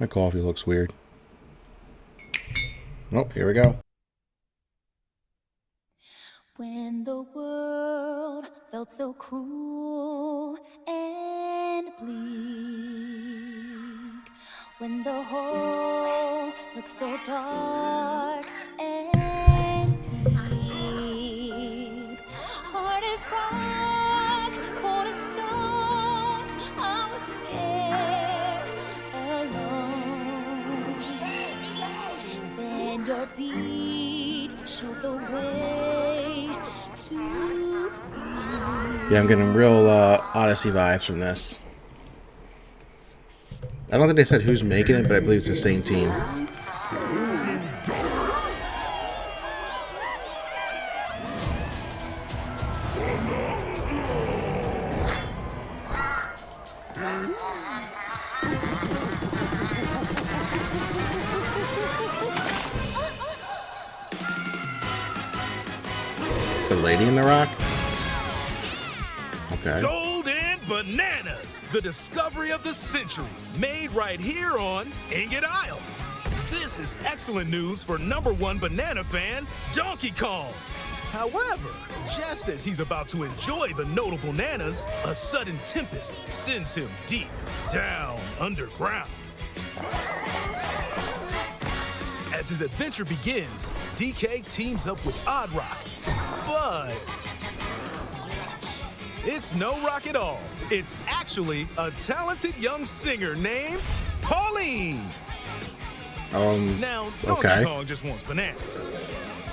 My coffee looks weird. Oh, here we go. When the world felt so cruel and bleak, when the hole looked so dark and deep, hard as rock, cold as stone, I was scared, alone. Then your beat showed the way to me. Yeah, I'm getting real Odyssey vibes from this. I don't think they said who's making it, but I believe it's the same team. The lady in the rock? Okay. Golden Bananas, the discovery of the century, made right here on Ingot Isle. This is excellent news for #1 banana fan, Donkey Kong. However, just as he's about to enjoy the notable bananas, a sudden tempest sends him deep down underground. As his adventure begins, DK teams up with Odd Rock, but it's no rock at all. It's actually a talented young singer named Pauline. Now, Donkey Kong just wants bananas.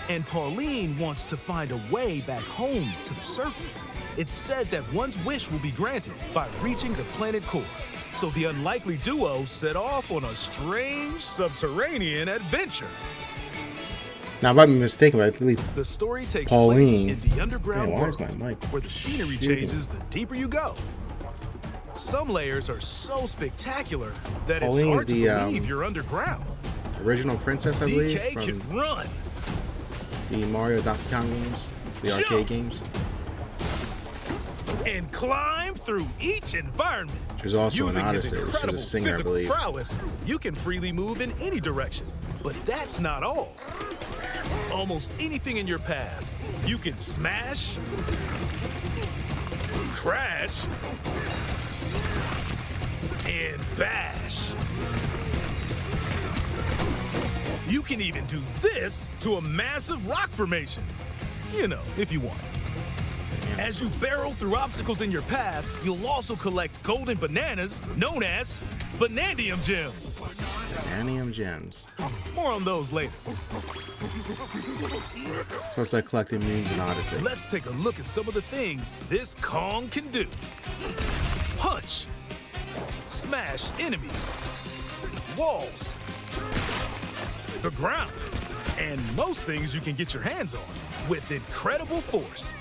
And Pauline wants to find a way back home to the surface. It's said that one's wish will be granted by reaching the planet core. So the unlikely duo set off on a strange subterranean adventure. Now, if I'm mistaken, I believe The story takes Pauline. place in the underground Man, why is world, my mic where the scenery shooting? changes the deeper you go. Some layers are so spectacular that it's Pauline's hard to the, believe you're underground. original princess, I believe, DK from can run, the Mario Donkey Kong games, the Jump. arcade games. and climb through each environment. She was also Using an his Odyssey. She was a incredible singer, I physical believe. prowess, you can freely move in any direction. But that's not all. Almost anything in your path, you can smash, crash, and bash. You can even do this to a massive rock formation. You know, if you want. As you barrel through obstacles in your path, you'll also collect golden bananas known as Banandium Gems. Bananium gems. More on those later. So it's like collecting memes in Odyssey. Let's take a look at some of the things this Kong can do. Punch. Smash enemies. Walls. The ground. And most things you can get your hands on with incredible force.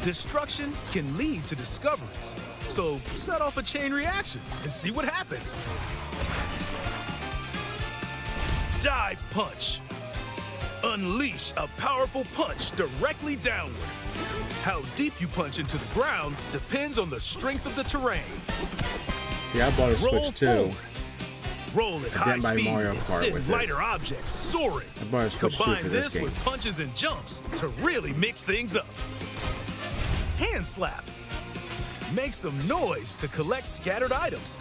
Destruction can lead to discoveries. So set off a chain reaction and see what happens. Dive punch. Unleash a powerful punch directly downward. How deep you punch into the ground depends on the strength of the terrain. See, I bought a Roll Switch too. forward. Roll at high didn't buy speed Mario and Kart send with it. lighter objects soaring. I bought a Switch 2 Combine for this this game. with punches and jumps to really mix things up. Hand slap. Make some noise to collect scattered items.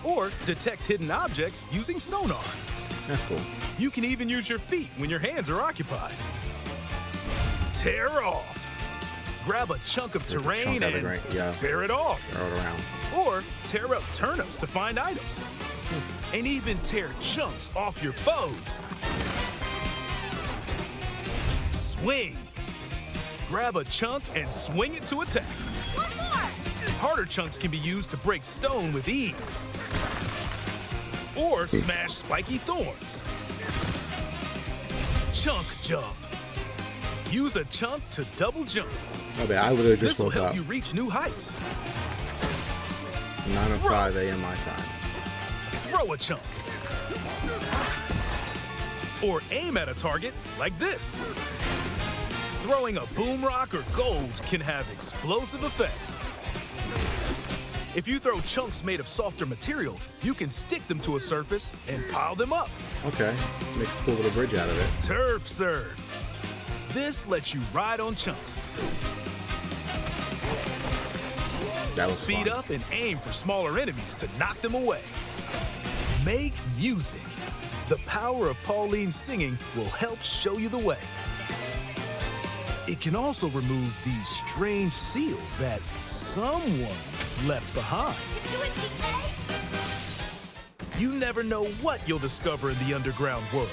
Or detect hidden objects using sonar. That's cool. You can even use your feet when your hands are occupied. Tear off. Grab a chunk of terrain chunk of it, and right? Yeah. tear it off. Throw it around. Or tear up turnips to find items. And even tear chunks off your foes. Swing. Grab a chunk and swing it to attack. One more! Harder chunks can be used to break stone with ease. Or smash spiky thorns. Chunk jump. Use a chunk to double jump. Oh, man, I literally just This will woke help up. you reach new heights. 9:05 a.m. my time. Throw a chunk. Or aim at a target like this. Throwing a boom rock or gold can have explosive effects. If you throw chunks made of softer material, you can stick them to a surface and pile them up. Okay, make a cool little bridge out of it. Turf serve. This lets you ride on chunks. That was Speed fun. up and aim for smaller enemies to knock them away. Make music. The power of Pauline's singing will help show you the way. It can also remove these strange seals that someone left behind. You do it, DK? You never know what you'll discover in the underground world.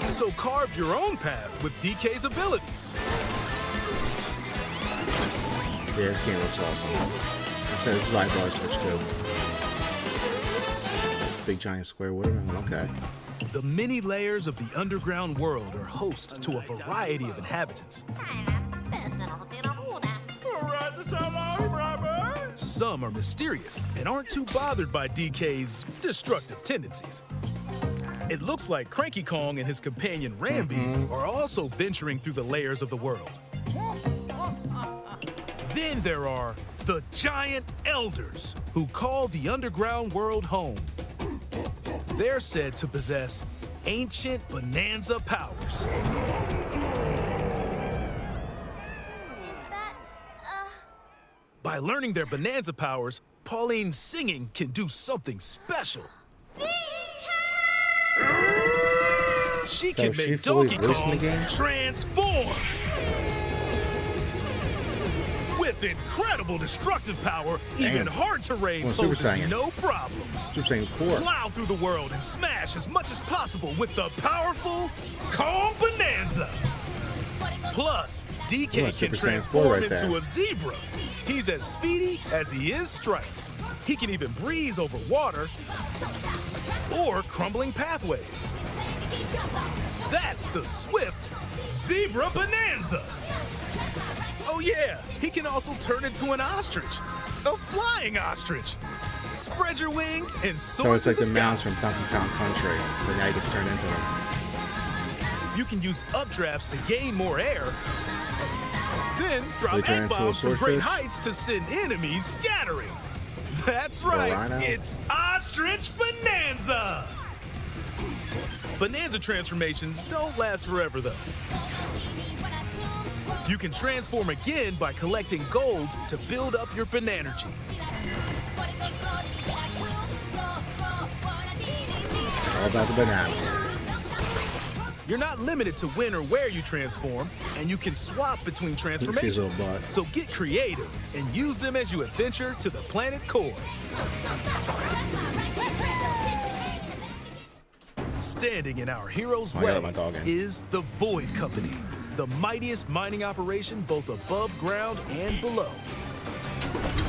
So carve your own path with DK's abilities. Yeah, this game looks awesome. So this is right bar switch too. Big giant square watermelon, okay. The many layers of the underground world are host to a variety of inhabitants. Some are mysterious and aren't too bothered by DK's destructive tendencies. It looks like Cranky Kong and his companion Rambi are also venturing through the layers of the world. Then there are the Giant Elders, who call the underground world home. They're said to possess ancient Bananza powers. Is that, By learning their Bananza powers, Pauline's singing can do something special. She So can is she make fully Donkey loose in the Kong game? transform! With incredible destructive power, even Damn. hard-terrain Well, Super poses Saiyan. no problem. Super Saiyan 4. Plow through the world and smash as much as possible with the powerful Kong Bananza. Plus, Look DK at can Super Saiyan 4 transform right into there. a zebra. He's as speedy as he is striped. He can even breeze over water or crumbling pathways. That's the swift Zebra Bananza. Oh yeah, he can also turn into an ostrich. A flying ostrich. Spread your wings and soar So it's through like the sky. mounds from Donkey Kong Country, but now you can turn into them. You can use updrafts to gain more air. Then drop They turn egg into a bombs from great swordfish? heights to send enemies scattering. That's right, rhino? it's Ostrich Bananza! Bananza transformations don't last forever though. You can transform again by collecting gold to build up your Bananergy. All about the bananas. You're not limited to when or where you transform, and you can swap between see his transformations. little butt. So get creative and use them as you adventure to the planet core. Standing in our hero's Oh, I gotta way let my dog in. is the Void Company, the mightiest mining operation both above ground and below.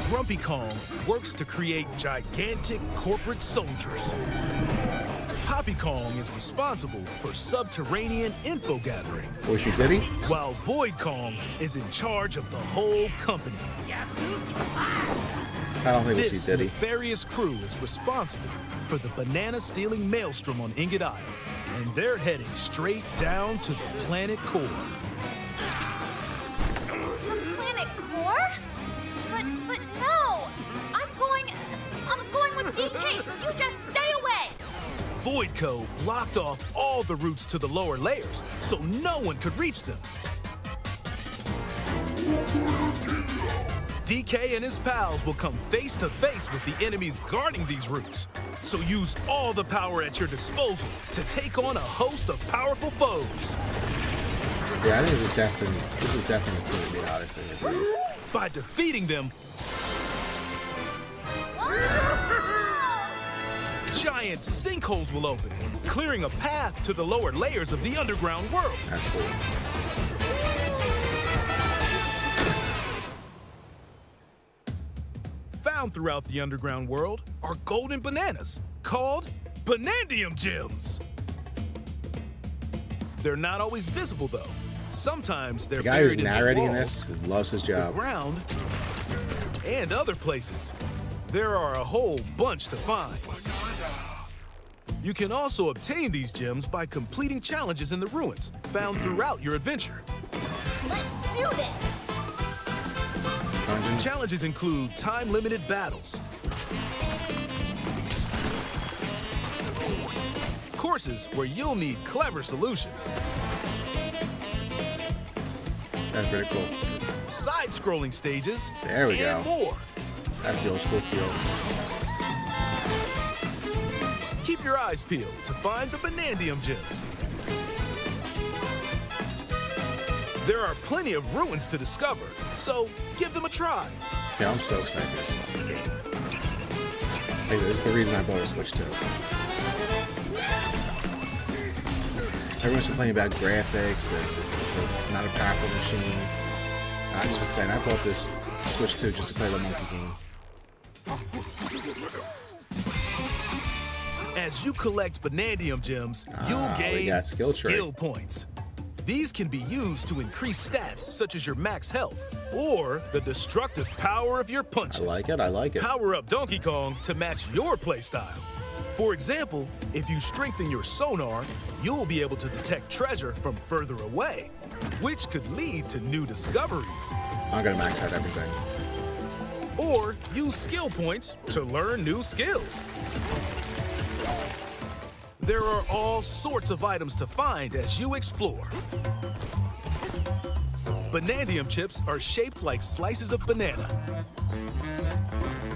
Grumpy Kong works to create gigantic corporate soldiers. Poppy Kong is responsible for subterranean info gathering, Was she Diddy? while Void Kong is in charge of the whole company. I don't think it was This she Diddy. nefarious crew is responsible for the banana-stealing maelstrom on Ingot Isle, and they're heading straight down to the planet core. the planet core? But no! I'm going with DK, so you just stay away! Voidco blocked off all the routes to the lower layers, so no one could reach them. DK and his pals will come face to face with the enemies guarding these routes. So use all the power at your disposal to take on a host of powerful foes. Yeah, I think this is definitely cool to be honest. I believe. By defeating them, giant sinkholes will open, clearing a path to the lower layers of the underground world. That's cool. Found throughout the underground world are golden bananas called Banandium Gems. They're not always visible though. Sometimes they're The guy who's buried in the narrating walls, this loves his the job. ground, and other places. There are a whole bunch to find. You can also obtain these gems by completing challenges in the ruins found throughout your adventure. Let's do this! Challenges include time-limited battles, courses where you'll need clever solutions, That's pretty cool. side-scrolling stages, There we and go. more. That's the old school feel. Keep your eyes peeled to find the Banandium gems. There are plenty of ruins to discover, so give them a try. Yeah, I'm so excited for this fucking game. Like, this is the reason I bought a Switch too. Everyone's complaining about graphics, and it's not a powerful machine. I just was saying, I bought this Switch 2 just to play the monkey game. As you collect Banandium gems, you'll we gain got skill points. These can be used to increase stats such as your max health or the destructive power of your punches. I like it, I like it. Power up Donkey Kong to match your playstyle. For example, if you strengthen your sonar, you'll be able to detect treasure from further away, which could lead to new discoveries. I'm gonna max out everything. Or use skill points to learn new skills. There are all sorts of items to find as you explore. Banandium chips are shaped like slices of banana.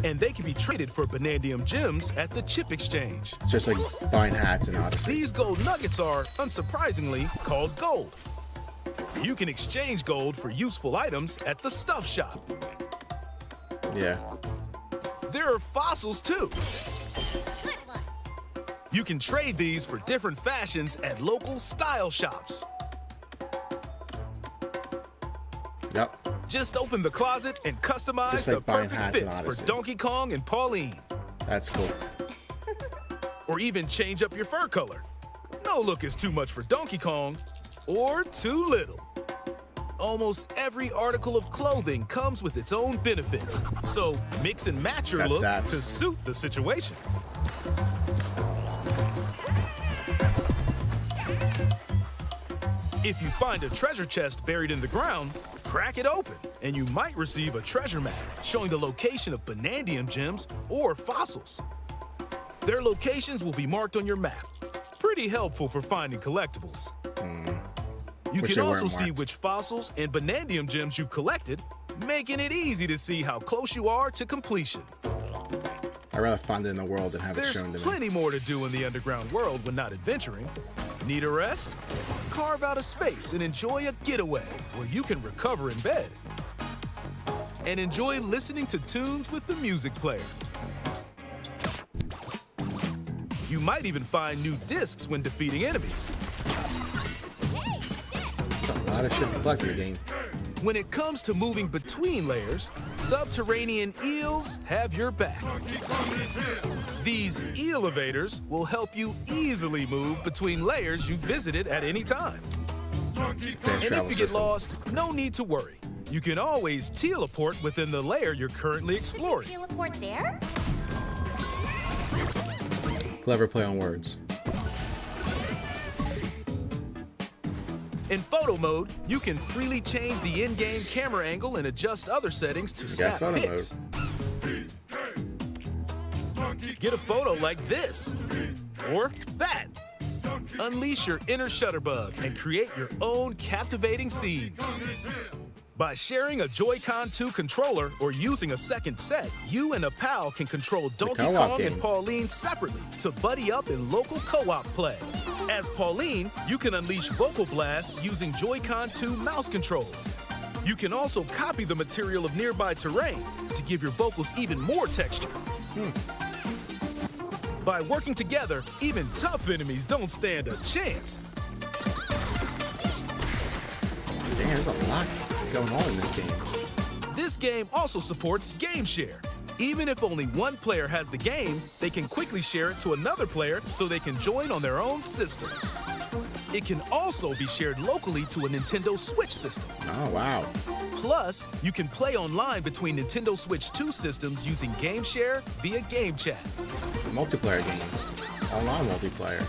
And they can be traded for Banandium gems at the chip exchange. Just like buying hats in Odyssey. These gold nuggets are, unsurprisingly, called gold. You can exchange gold for useful items at the stuff shop. Yeah. There are fossils too. Good one! You can trade these for different fashions at local style shops. Yep. Just open the closet and customize Just like the buying perfect hats in fits for Odyssey. Donkey Kong and Pauline. That's cool. Or even change up your fur color. No look is too much for Donkey Kong, or too little. Almost every article of clothing comes with its own benefits, so mix and match your That's look that. to suit the situation. If you find a treasure chest buried in the ground, crack it open, and you might receive a treasure map showing the location of Banandium gems or fossils. Their locations will be marked on your map. Pretty helpful for finding collectibles. You Wish can they weren't also see marked. which fossils and Banandium gems you've collected, making it easy to see how close you are to completion. I'd rather find it in the world than have it There's shown to me. plenty more to do in the underground world when not adventuring. Need a rest? Carve out a space and enjoy a getaway where you can recover in bed. And enjoy listening to tunes with the music player. You might even find new discs when defeating enemies. There's a lot of shit to collect in the game. When it comes to moving between layers, subterranean eels have your back. These elevators will help you easily move between layers you visited at any time. Fast And if travel you get system. lost, no need to worry. You can always teleport within the layer you're currently exploring. Teleport there? Clever play on words. In photo mode, you can freely change the in-game camera angle and adjust other settings to snap photo pics. Get a photo like this, or that. Unleash your inner shutterbug and create your own captivating scenes. By sharing a Joy-Con 2 controller or using a second set, you and a pal can control Donkey co-op Kong game. and Pauline separately to buddy up in local co-op play. As Pauline, you can unleash vocal blasts using Joy-Con 2 mouse controls. You can also copy the material of nearby terrain to give your vocals even more texture. By working together, even tough enemies don't stand a chance. Damn, there's a lot going on in this game. This game also supports Game Share. Even if only one player has the game, they can quickly share it to another player so they can join on their own system. It can also be shared locally to a Nintendo Switch system. Oh, wow. Plus, you can play online between Nintendo Switch 2 systems using Game Share via Game Chat. A multiplayer game. online multiplayer.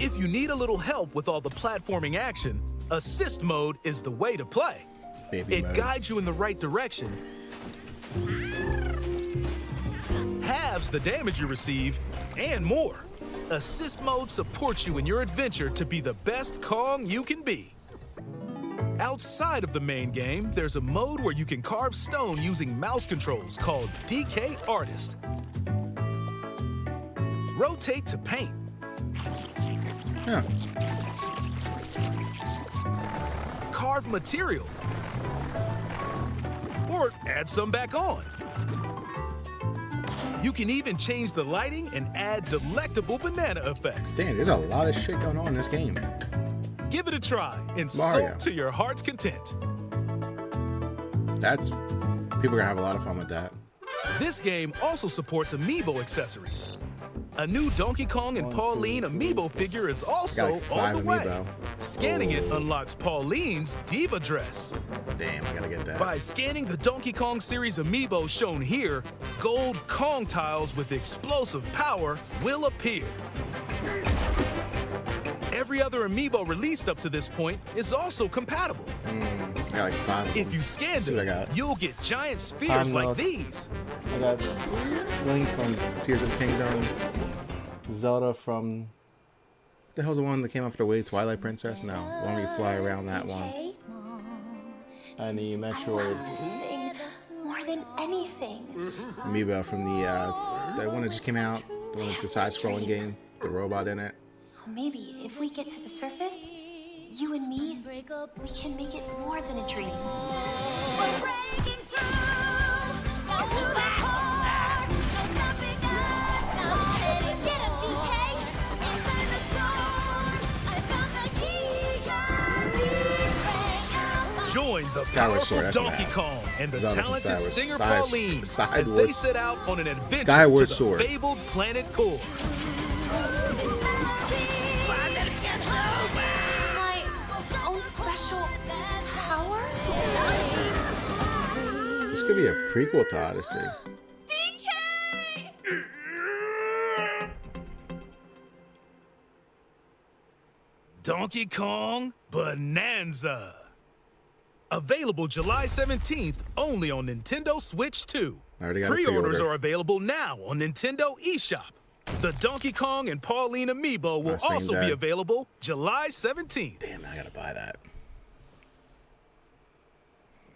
If you need a little help with all the platforming action, assist mode is the way to play. Baby It mode. guides you in the right direction, halves the damage you receive, and more. Assist mode supports you in your adventure to be the best Kong you can be. Outside of the main game, there's a mode where you can carve stone using mouse controls called DK Artist. Rotate to paint. Yeah. Carve material. Or add some back on. You can even change the lighting and add delectable banana effects. Damn, there's a lot of shit going on in this game. Give it a try and Mario. sculpt to your heart's content. That's people are gonna have a lot of fun with that. This game also supports amiibo accessories. A new Donkey Kong and Pauline amiibo figure is also like on the 5 way. amiibo. Scanning it unlocks Pauline's diva dress. Damn, I gotta get that. By scanning the Donkey Kong series amiibo shown here, gold Kong tiles with explosive power will appear. Every other amiibo released up to this point is also compatible. I got like 5 of them. If you scan See what I them, got. you'll get giant spheres like Look. these. I got Link from Tears of the Kingdom. Zelda from. The hell's the one that came after the Wii? Twilight Princess? No, the one where you fly around that one. And the I Metroid. love to sing more than anything. Amiibo from the one that just came out, the one with the side-scrolling game, the robot in it. Maybe if we get to the surface, you and me, we can make it more than a dream. We're breaking through, down to the core. No stopping us, not any get him, DK. Inside the door, I found the key. Join the Skyward powerful Sword, that's Donkey bad. Kong and the Zelda from talented Skyward- singer Side- Pauline as Sideward- they set out on an adventure Skyward to the Sword. fabled planet Core. My own special power? This could be a prequel to Odyssey. DK! Donkey Kong Bananza. Available July 17th only on Nintendo Switch 2. I already got a Pre-orders pre-order. are available now on Nintendo eShop. The Donkey Kong and Pauline amiibo will Same also day. be available July 17th. Damn, I gotta buy that.